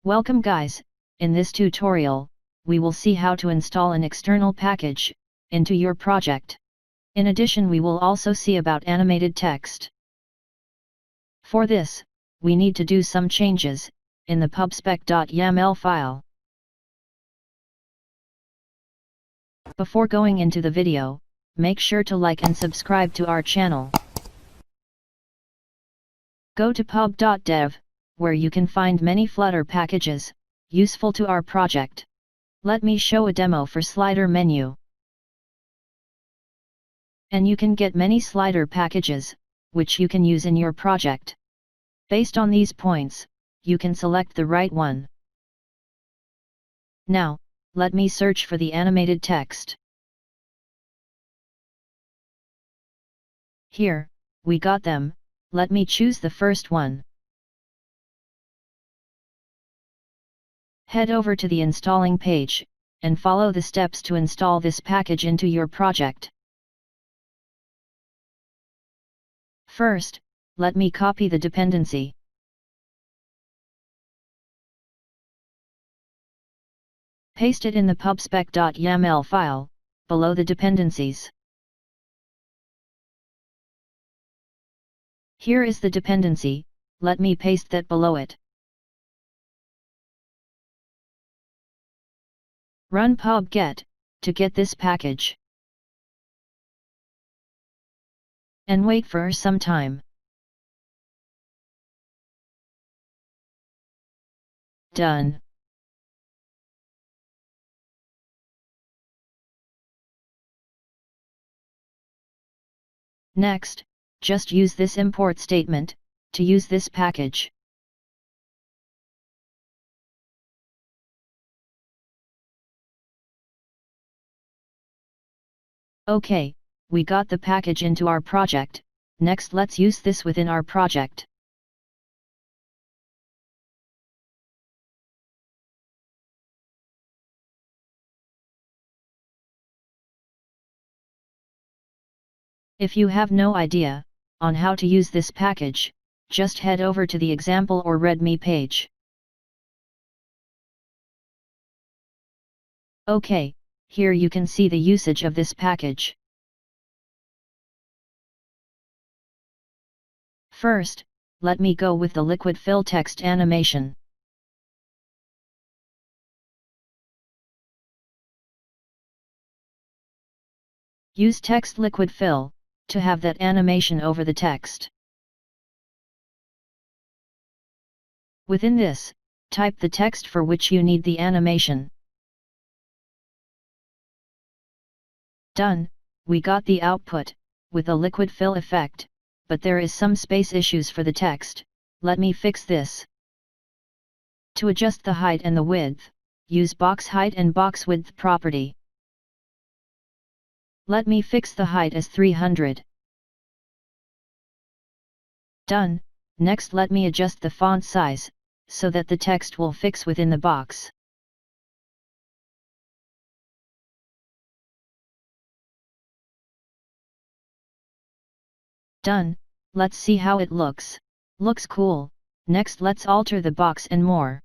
Welcome guys, in this tutorial, we will see how to install an external package into your project. In addition, we will also see about animated text. For this, we need to do some changes in the pubspec.yaml file. Before going into the video, make sure to like and subscribe to our channel. Go to pub.dev, where you can find many Flutter packages useful to our project. Let me show a demo for slider menu. And you can get many slider packages, which you can use in your project. Based on these points, you can select the right one. Now, let me search for the animated text. Here, we got them. Let me choose the first one. Head over to the installing page, and follow the steps to install this package into your project. First, let me copy the dependency. Paste it in the pubspec.yaml file, below the dependencies. Here is the dependency, let me paste that below it. Run pub-get to get this package. And wait for some time. Done. Next, just use this import statement to use this package. Okay, we got the package into our project. Next, let's use this within our project. If you have no idea on how to use this package, just head over to the example or README page. Okay, here you can see the usage of this package. First, let me go with the liquid fill text animation. Use text liquid fill to have that animation over the text. Within this, type the text for which you need the animation. Done, we got the output with a liquid fill effect, but there is some space issues for the text. Let me fix this. To adjust the height and the width, use box height and box width property. Let me fix the height as 300. Done. Next, let me adjust the font size, so that the text will fix within the box. Done. Let's see how it looks. Looks cool. Next, let's alter the box and more.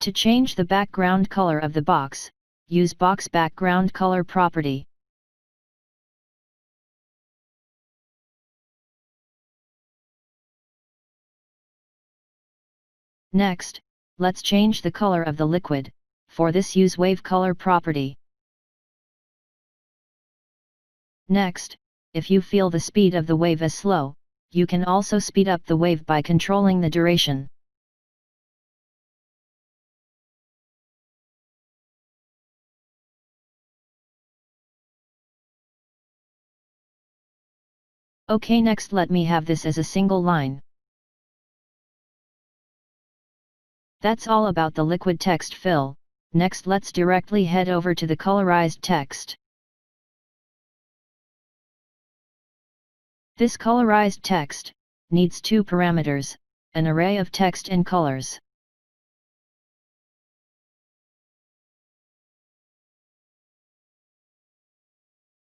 To change the background color of the box, use box background color property. Next, let's change the color of the liquid. For this, use wave color property. Next, if you feel the speed of the wave is slow, you can also speed up the wave by controlling the duration. Okay, next let me have this as a single line. That's all about the liquid text fill. Next, let's directly head over to the colorized text. This colorized text needs two parameters, an array of text and colors.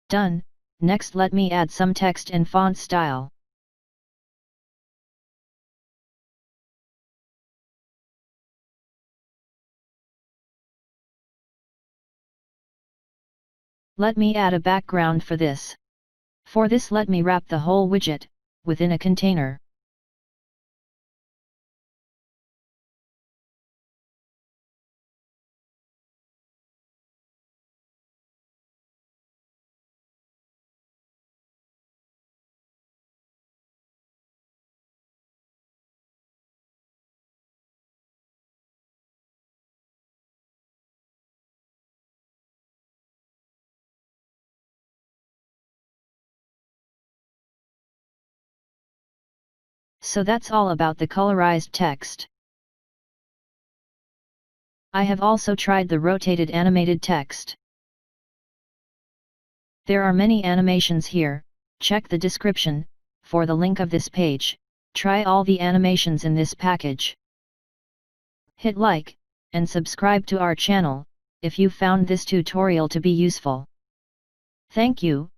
Done. Next, let me add some text and font style. Let me add a background for this. For this, let me wrap the whole widget within a container. So that's all about the colorized text. I have also tried the rotated animated text. There are many animations here. Check the description for the link of this page. Try all the animations in this package. Hit like and subscribe to our channel if you found this tutorial to be useful. Thank you.